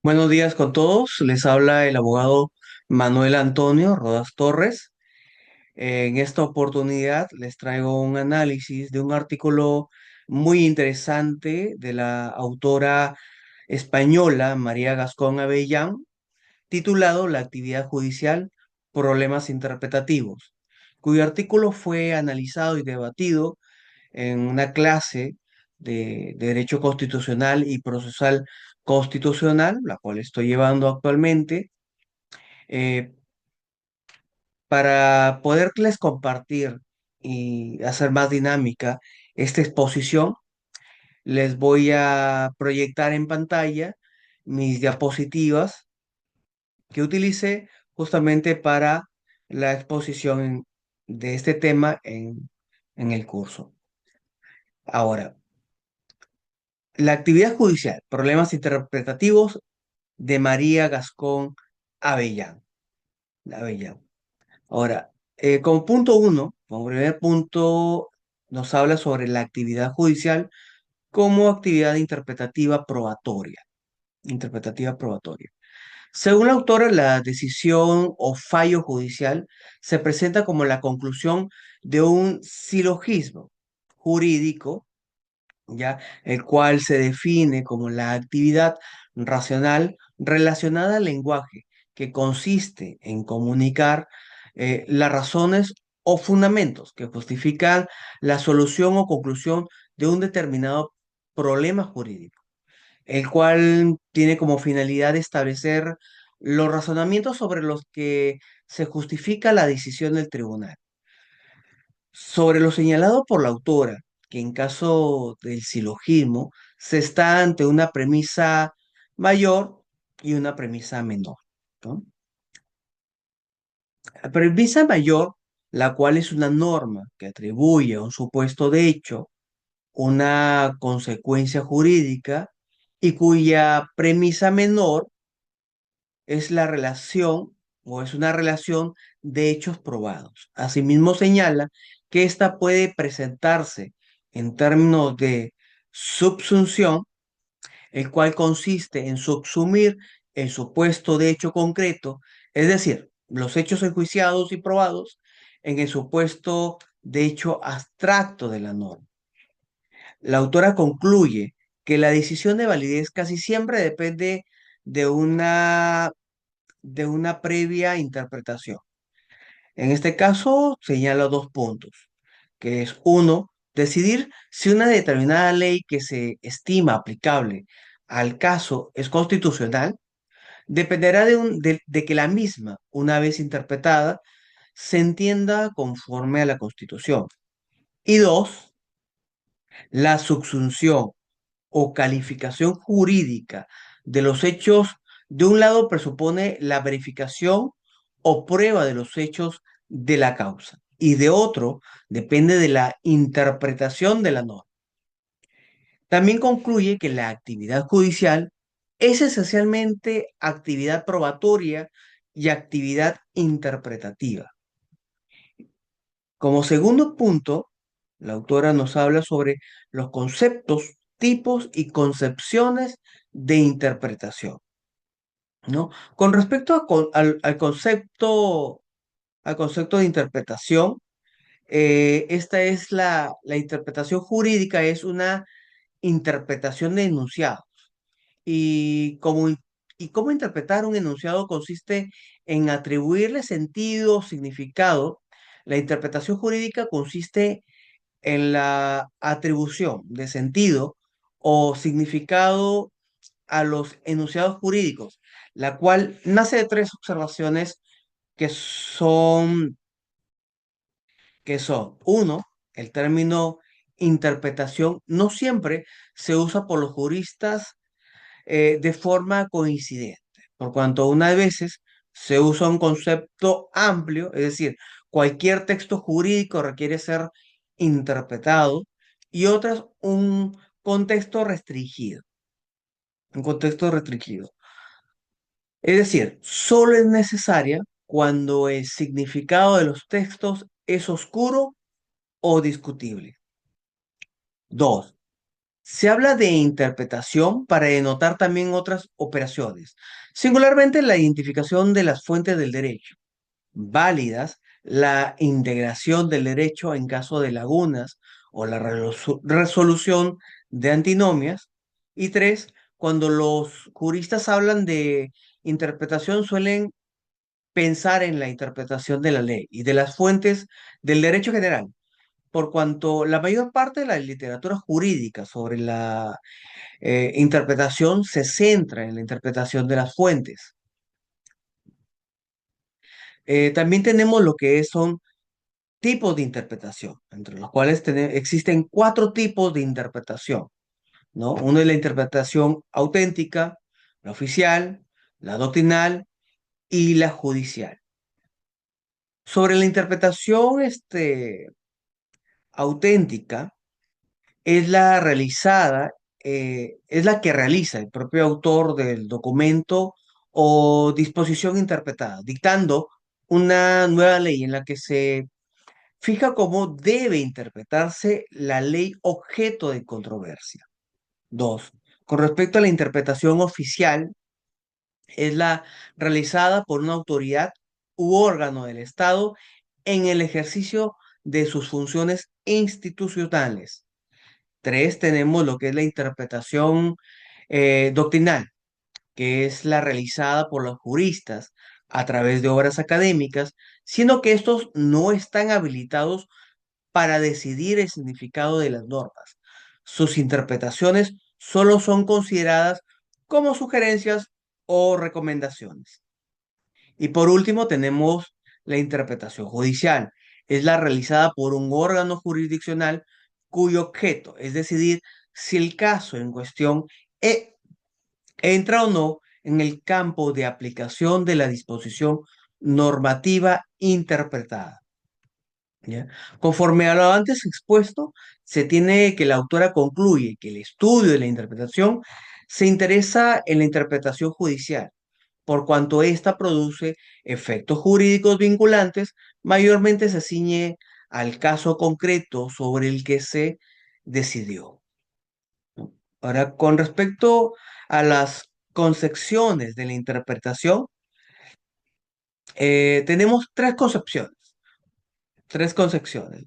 Buenos días con todos. Les habla el abogado Manuel Antonio Rodas Torres. En esta oportunidad les traigo un análisis de un artículo muy interesante de la autora española María Gascón Avellán, titulado La actividad judicial, problemas interpretativos, cuyo artículo fue analizado y debatido en una clase de Derecho Constitucional y Procesal Constitucional, la cual estoy llevando actualmente, eh, para poderles compartir y hacer más dinámica esta exposición. Les voy a proyectar en pantalla mis diapositivas que utilicé justamente para la exposición de este tema en el curso. Ahora, la actividad judicial, problemas interpretativos de María Gascón Avellán. Avellán. Ahora, como punto uno, como primer punto, nos habla sobre la actividad judicial como actividad interpretativa probatoria. Interpretativa probatoria. Según la autora, la decisión o fallo judicial se presenta como la conclusión de un silogismo jurídico, ¿ya? El cual se define como la actividad racional relacionada al lenguaje, que consiste en comunicar las razones o fundamentos que justifican la solución o conclusión de un determinado problema jurídico, el cual tiene como finalidad establecer los razonamientos sobre los que se justifica la decisión del tribunal. Sobre lo señalado por la autora, que en caso del silogismo se está ante una premisa mayor y una premisa menor, ¿no? La premisa mayor, la cual es una norma que atribuye a un supuesto de hecho una consecuencia jurídica y cuya premisa menor es la relación o es una relación de hechos probados. Asimismo señala que ésta puede presentarse en términos de subsunción, el cual consiste en subsumir el supuesto de hecho concreto, es decir, los hechos enjuiciados y probados en el supuesto de hecho abstracto de la norma. La autora concluye que la decisión de validez casi siempre depende de una previa interpretación. En este caso, señala dos puntos, que es uno, decidir si una determinada ley que se estima aplicable al caso es constitucional, dependerá de que la misma, una vez interpretada, se entienda conforme a la Constitución. Y dos, la subsunción o calificación jurídica de los hechos, de un lado presupone la verificación o prueba de los hechos de la causa y de otro depende de la interpretación de la norma. También concluye que la actividad judicial es esencialmente actividad probatoria y actividad interpretativa. Como segundo punto, la autora nos habla sobre los conceptos, tipos y concepciones de interpretación, ¿no? Con respecto al concepto de interpretación, esta es la interpretación jurídica, es una interpretación de enunciado. Y y cómo interpretar un enunciado consiste en atribuirle sentido, significado. La interpretación jurídica consiste en la atribución de sentido o significado a los enunciados jurídicos, la cual nace de tres observaciones que son, uno, el término interpretación no siempre se usa por los juristas de forma coincidente, por cuanto unas veces se usa un concepto amplio, es decir, cualquier texto jurídico requiere ser interpretado, y otras contexto restringido, un contexto restringido. Es decir, solo es necesaria cuando el significado de los textos es oscuro o discutible. Dos, Se habla de interpretación para denotar también otras operaciones, singularmente la identificación de las fuentes del derecho, válidas, la integración del derecho en caso de lagunas o la resolución de antinomias. Y tres, cuando los juristas hablan de interpretación suelen pensar en la interpretación de la ley y de las fuentes del derecho general, por cuanto la mayor parte de la literatura jurídica sobre la interpretación se centra en la interpretación de las fuentes. También tenemos lo que son tipos de interpretación, entre los cuales existen cuatro tipos de interpretación, ¿no? Uno es la interpretación auténtica, la oficial, la doctrinal y la judicial. Sobre la interpretación auténtica, es la que realiza el propio autor del documento o disposición interpretada, dictando una nueva ley en la que se fija cómo debe interpretarse la ley objeto de controversia. Dos, con respecto a la interpretación oficial, es la realizada por una autoridad u órgano del Estado en el ejercicio de sus funciones institucionales. Tres, tenemos lo que es la interpretación doctrinal, que es la realizada por los juristas a través de obras académicas, siendo que estos no están habilitados para decidir el significado de las normas. Sus interpretaciones solo son consideradas como sugerencias o recomendaciones. Y por último, tenemos la interpretación judicial. Es la realizada por un órgano jurisdiccional cuyo objeto es decidir si el caso en cuestión e- entra o no en el campo de aplicación de la disposición normativa interpretada. ¿Ya? Conforme a lo antes expuesto, se tiene que la autora concluye que el estudio de la interpretación se interesa en la interpretación judicial, por cuanto ésta produce efectos jurídicos vinculantes, mayormente se ciñe al caso concreto sobre el que se decidió. ¿No? Ahora, con respecto a las concepciones de la interpretación, tenemos tres concepciones.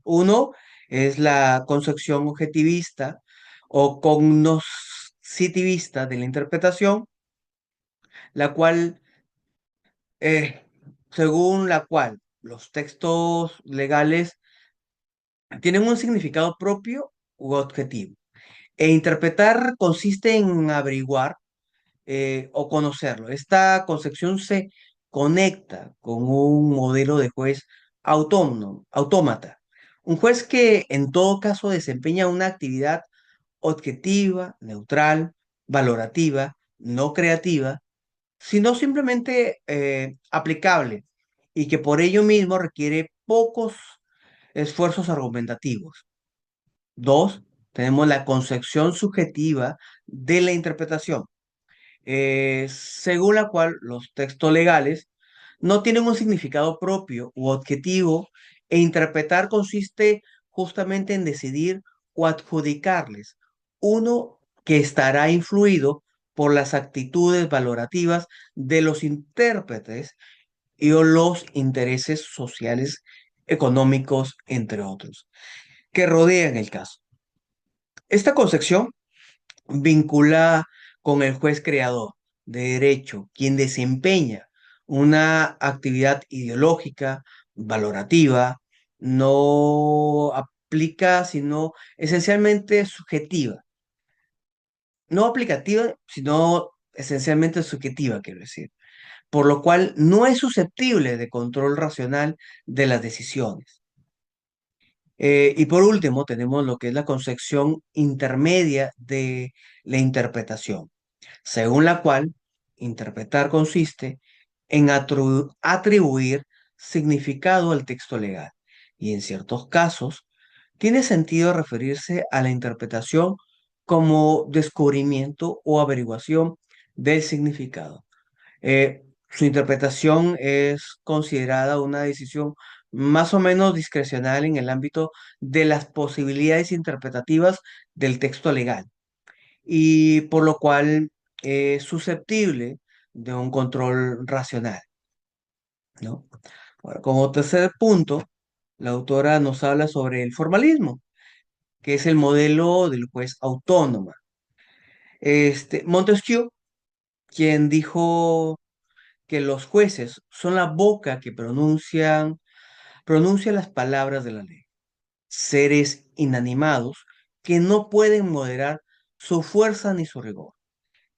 Uno es la concepción objetivista o cognoscitivista de la interpretación, la cual, según la cual los textos legales tienen un significado propio u objetivo. E interpretar consiste en averiguar o conocerlo. Esta concepción se conecta con un modelo de juez autómata. Un juez que en todo caso desempeña una actividad objetiva, neutral, valorativa, no creativa, sino simplemente aplicable y que por ello mismo requiere pocos esfuerzos argumentativos. Dos, tenemos la concepción subjetiva de la interpretación, según la cual los textos legales no tienen un significado propio u objetivo e interpretar consiste justamente en decidir o adjudicarles uno que estará influido por las actitudes valorativas de los intérpretes y o los intereses sociales, económicos, entre otros, que rodean el caso. Esta concepción vincula con el juez creador de derecho, quien desempeña una actividad ideológica, valorativa, no aplica, sino esencialmente subjetiva. No aplicativa, sino esencialmente subjetiva, quiero decir. Por lo cual no es susceptible de control racional de las decisiones. Y por último, tenemos lo que es la concepción intermedia de la interpretación, según la cual interpretar consiste en atribuir significado al texto legal y en ciertos casos tiene sentido referirse a la interpretación como descubrimiento o averiguación del significado. Su interpretación es considerada una decisión más o menos discrecional en el ámbito de las posibilidades interpretativas del texto legal. y por lo cual es susceptible de un control racional, ¿no? Ahora, como tercer punto, la autora nos habla sobre el formalismo, que es el modelo del juez autónoma. Montesquieu, quien dijo que los jueces son la boca que pronuncia las palabras de la ley, seres inanimados que no pueden moderar su fuerza ni su rigor.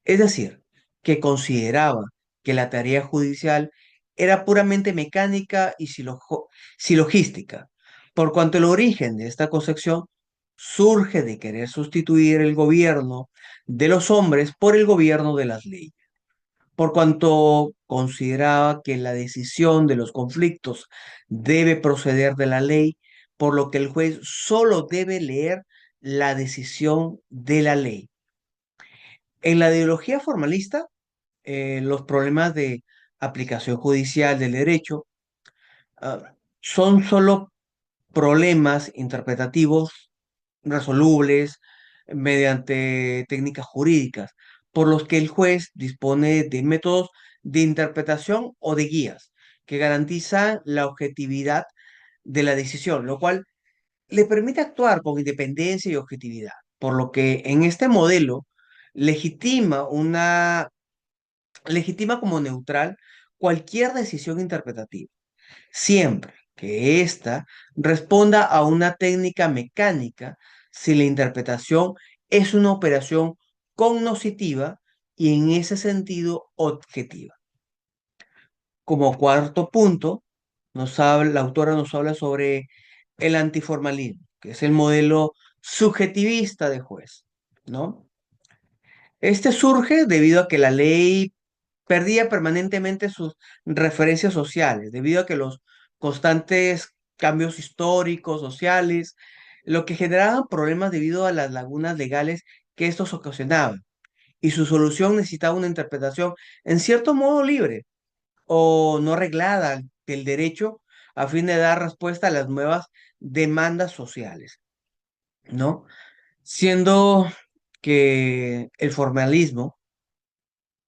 Es decir, que consideraba que la tarea judicial era puramente mecánica y silogística, por cuanto el origen de esta concepción surge de querer sustituir el gobierno de los hombres por el gobierno de las leyes, por cuanto consideraba que la decisión de los conflictos debe proceder de la ley, por lo que el juez solo debe leer la decisión de la ley. En la ideología formalista, los problemas de aplicación judicial del derecho son solo problemas interpretativos resolubles mediante técnicas jurídicas, por los que el juez dispone de métodos de interpretación o de guías que garantizan la objetividad de la decisión, lo cual le permite actuar con independencia y objetividad, por lo que en este modelo legitima legitima como neutral cualquier decisión interpretativa, siempre que ésta responda a una técnica mecánica si la interpretación es una operación cognoscitiva y en ese sentido objetiva. Como cuarto punto, la autora nos habla sobre el antiformalismo, que es el modelo subjetivista de juez, ¿no? Este surge debido a que la ley perdía permanentemente sus referencias sociales, debido a que los constantes cambios históricos, sociales, lo que generaban problemas debido a las lagunas legales que estos ocasionaban, y su solución necesitaba una interpretación en cierto modo libre o no reglada del derecho a fin de dar respuesta a las nuevas demandas sociales, ¿no? Siendo que el formalismo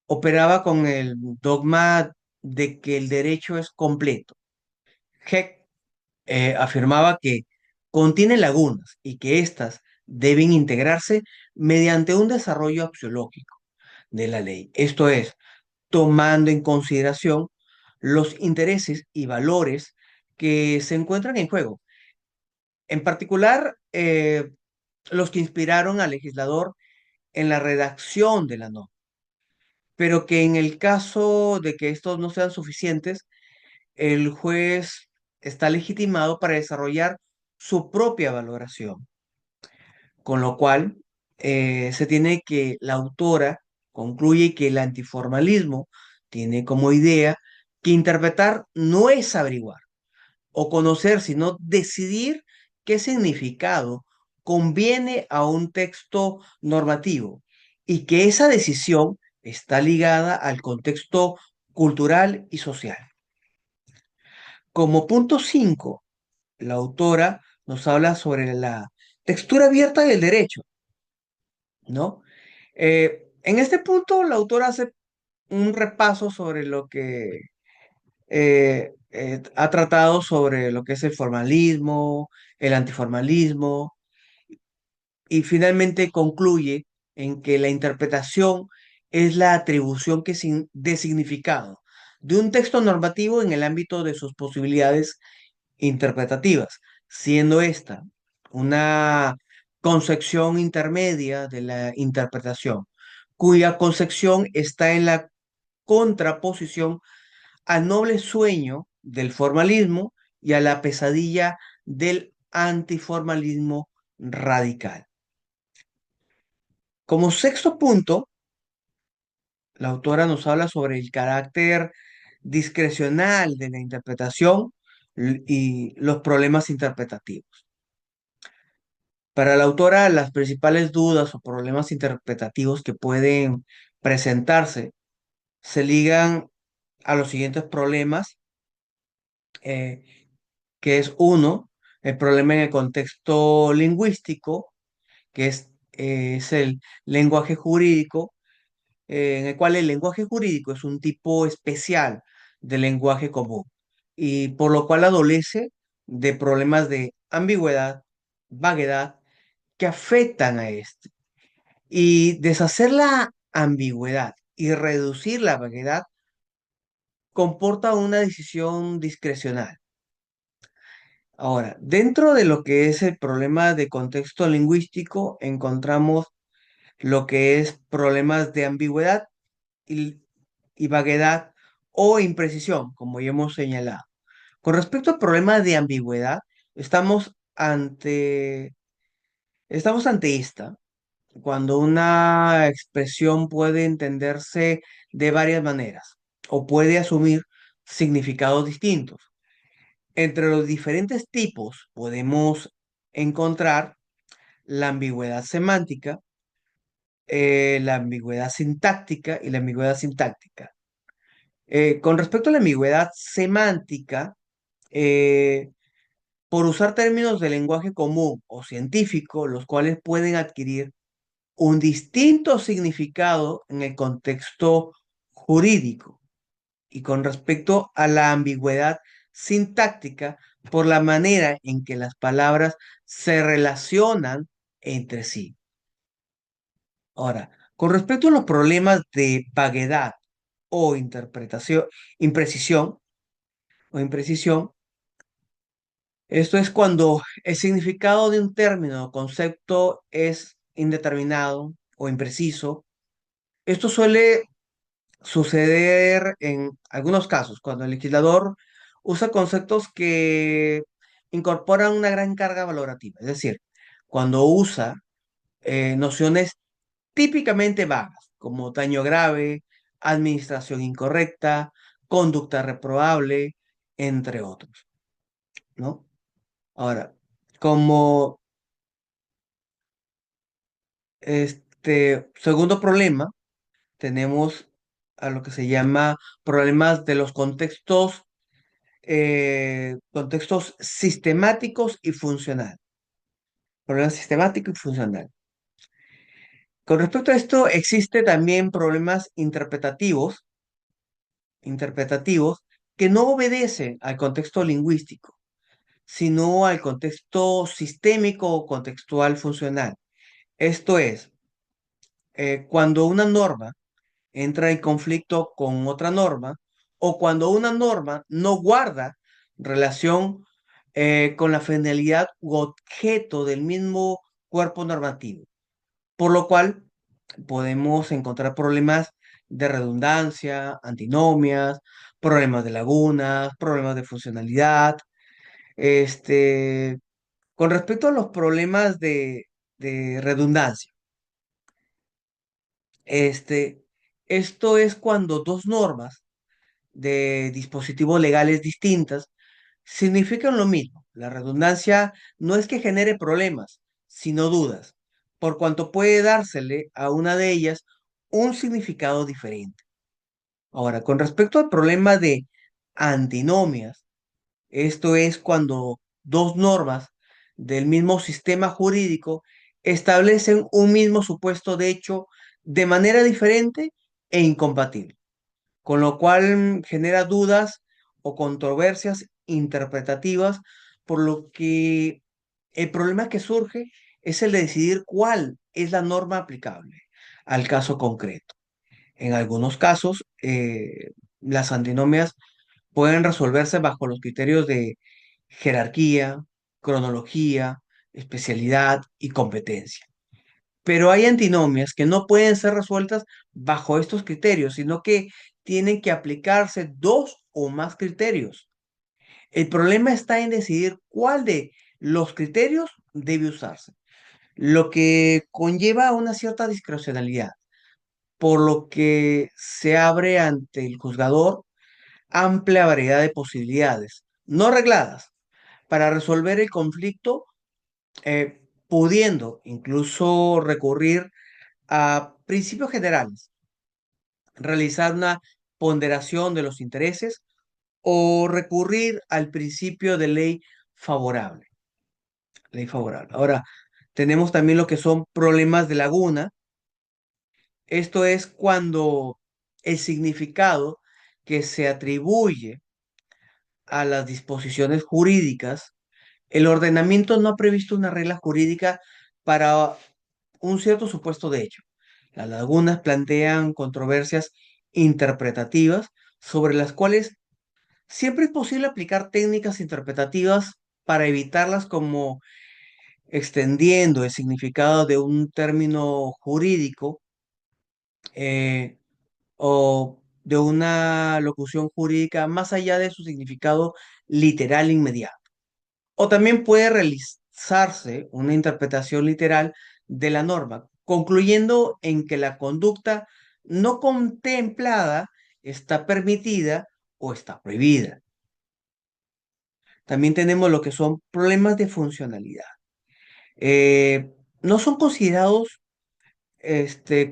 operaba con el dogma de que el derecho es completo. Heck afirmaba que contiene lagunas y que éstas deben integrarse mediante un desarrollo axiológico de la ley. Esto es, tomando en consideración los intereses y valores que se encuentran en juego. En particular, los que inspiraron al legislador en la redacción de la norma, pero que en el caso de que estos no sean suficientes, el juez está legitimado para desarrollar su propia valoración, con lo cual se tiene que la autora concluye que el antiformalismo tiene como idea que interpretar no es averiguar o conocer, sino decidir qué significado conviene a un texto normativo y que esa decisión está ligada al contexto cultural y social. Como punto 5, la autora nos habla sobre la textura abierta del derecho, ¿no? En este punto, la autora hace un repaso sobre lo que ha tratado sobre lo que es el formalismo, el antiformalismo, y finalmente concluye en que la interpretación es la atribución de significado de un texto normativo en el ámbito de sus posibilidades interpretativas, siendo esta una concepción intermedia de la interpretación, cuya concepción está en la contraposición al noble sueño del formalismo y a la pesadilla del antiformalismo radical. Como sexto punto, la autora nos habla sobre el carácter discrecional de la interpretación y los problemas interpretativos. Para la autora, las principales dudas o problemas interpretativos que pueden presentarse se ligan a los siguientes problemas, eh, que es uno, el problema en el contexto lingüístico, que es es el lenguaje jurídico, en el cual el lenguaje jurídico es un tipo especial del lenguaje común y por lo cual adolece de problemas de ambigüedad, vaguedad que afectan a este. Y deshacer la ambigüedad y reducir la vaguedad comporta una decisión discrecional. Ahora, dentro de lo que es el problema de contexto lingüístico, encontramos lo que es problemas de ambigüedad y, y vaguedad o imprecisión, como ya hemos señalado. Con respecto al problema de ambigüedad, estamos ante esta, cuando una expresión puede entenderse de varias maneras o puede asumir significados distintos. Entre los diferentes tipos podemos encontrar la ambigüedad semántica, la ambigüedad sintáctica y la ambigüedad sintáctica. Con respecto a la ambigüedad semántica, eh, por usar términos de lenguaje común o científico, los cuales pueden adquirir un distinto significado en el contexto jurídico. Y con respecto a la ambigüedad sintáctica, por la manera en que las palabras se relacionan entre sí. Ahora, con respecto a los problemas de vaguedad o interpretación, imprecisión o imprecisión, esto es cuando el significado de un término o concepto es indeterminado o impreciso. Esto suele suceder en algunos casos, cuando el legislador usa conceptos que incorporan una gran carga valorativa, es decir, cuando usa nociones típicamente vagas, como daño grave, administración incorrecta, conducta reprobable, entre otros, ¿no? Ahora, como este segundo problema, tenemos a lo que se llama problemas de los contextos sistemáticos y funcional. Problema sistemático y funcional. Con respecto a esto, existe también problemas interpretativos que no obedecen al contexto lingüístico, sino al contexto sistémico o contextual funcional. Esto es, cuando una norma entra en conflicto con otra norma o cuando una norma no guarda relación con la finalidad u objeto del mismo cuerpo normativo, por lo cual podemos encontrar problemas de redundancia, antinomias, problemas de lagunas, problemas de funcionalidad. Este, con respecto a los problemas de redundancia, este, esto es cuando dos normas de dispositivos legales distintas significan lo mismo. La redundancia no es que genere problemas, sino dudas, por cuanto puede dársele a una de ellas un significado diferente. Ahora, con respecto al problema de antinomias, esto es cuando dos normas del mismo sistema jurídico establecen un mismo supuesto de hecho de manera diferente e incompatible, con lo cual genera dudas o controversias interpretativas, por lo que el problema que surge es el de decidir cuál es la norma aplicable al caso concreto. En algunos casos, las antinomias pueden resolverse bajo los criterios de jerarquía, cronología, especialidad y competencia. Pero hay antinomias que no pueden ser resueltas bajo estos criterios, sino que tienen que aplicarse dos o más criterios. El problema está en decidir cuál de los criterios debe usarse, lo que conlleva una cierta discrecionalidad, por lo que se abre ante el juzgador amplia variedad de posibilidades, no regladas, para resolver el conflicto, pudiendo incluso recurrir a principios generales, realizar una ponderación de los intereses o recurrir al principio de ley favorable. Ley favorable. Ahora, Tenemos también lo que son problemas de laguna. Esto es cuando el significado que se atribuye a las disposiciones jurídicas, el ordenamiento no ha previsto una regla jurídica para un cierto supuesto de hecho. Las lagunas plantean controversias interpretativas sobre las cuales siempre es posible aplicar técnicas interpretativas para evitarlas, como extendiendo el significado de un término jurídico, eh, o de una locución jurídica más allá de su significado literal inmediato. O también puede realizarse una interpretación literal de la norma, concluyendo en que la conducta no contemplada está permitida o está prohibida. También tenemos lo que son problemas de funcionalidad. No son considerados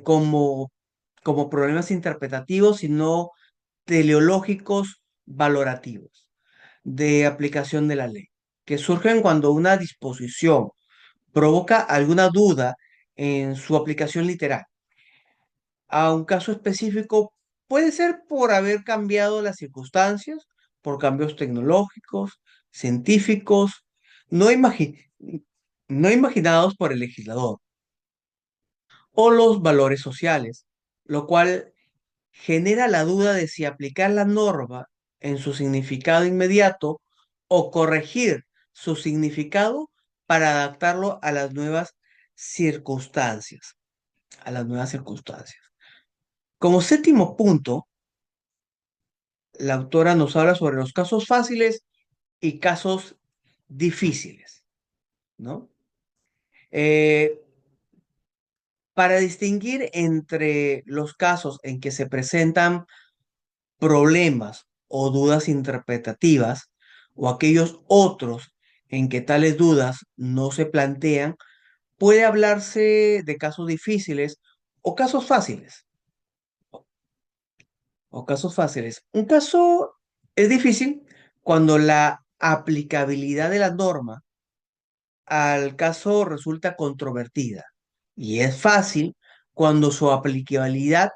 como problemas interpretativos, sino teleológicos valorativos de aplicación de la ley, que surgen cuando una disposición provoca alguna duda en su aplicación literal. A un caso específico puede ser por haber cambiado las circunstancias, por cambios tecnológicos, científicos, no, no imaginados por el legislador, o los valores sociales, lo cual genera la duda de si aplicar la norma en su significado inmediato o corregir su significado para adaptarlo a las nuevas circunstancias, a las nuevas circunstancias. Como séptimo punto, la autora nos habla sobre los casos fáciles y casos difíciles, ¿no? Eh, para distinguir entre los casos en que se presentan problemas o dudas interpretativas, o aquellos otros en que tales dudas no se plantean, puede hablarse de casos difíciles o casos fáciles. O casos fáciles. Un caso es difícil cuando la aplicabilidad de la norma al caso resulta controvertida. Y es fácil cuando su aplicabilidad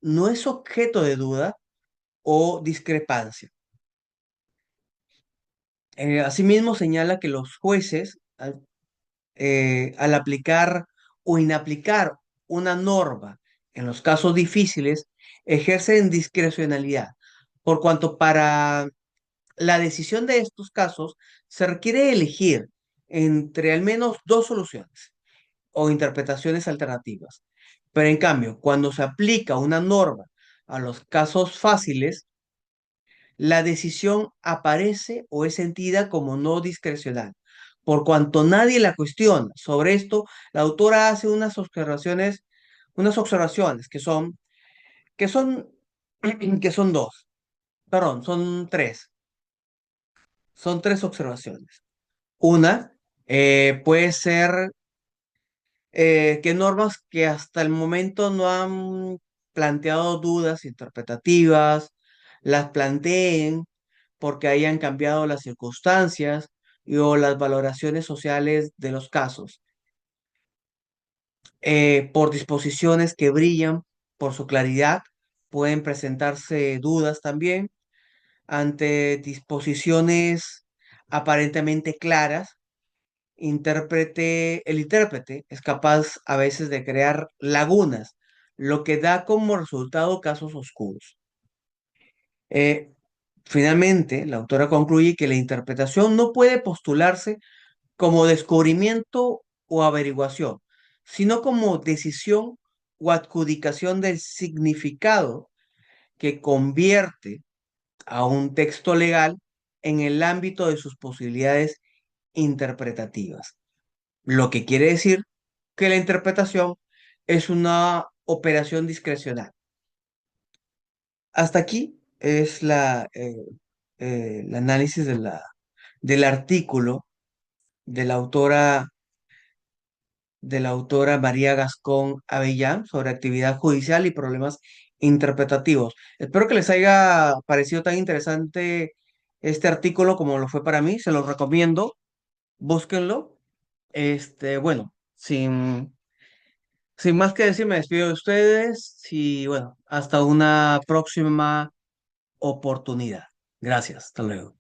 no es objeto de duda o discrepancia. Asimismo, señala que los jueces, al aplicar o inaplicar una norma en los casos difíciles, ejercen discrecionalidad, por cuanto para la decisión de estos casos se requiere elegir entre al menos dos soluciones o interpretaciones alternativas. Pero en cambio, cuando se aplica una norma a los casos fáciles, la decisión aparece o es sentida como no discrecional. Por cuanto nadie la cuestiona. Sobre esto, la autora hace unas observaciones que son, que son dos, perdón, son tres observaciones. Una, puede ser que normas que hasta el momento no han planteado dudas interpretativas, las planteen porque hayan cambiado las circunstancias o las valoraciones sociales de los casos, por disposiciones que brillan por su claridad, pueden presentarse dudas también ante disposiciones aparentemente claras. El intérprete es capaz a veces de crear lagunas, lo que da como resultado casos oscuros. Eh, Finalmente, la autora concluye que la interpretación no puede postularse como descubrimiento o averiguación, sino como decisión o adjudicación del significado que convierte a un texto legal en el ámbito de sus posibilidades interpretativas. Lo que quiere decir que la interpretación es una operación discrecional. Hasta aquí es el análisis del artículo de de la autora María Gascón Avellán sobre actividad judicial y problemas interpretativos. Espero que les haya parecido tan interesante este artículo como lo fue para mí. Se los recomiendo. Búsquenlo. Bueno. Sin, sin más que decir, me despido de ustedes y bueno, hasta una próxima oportunidad. Gracias, hasta luego.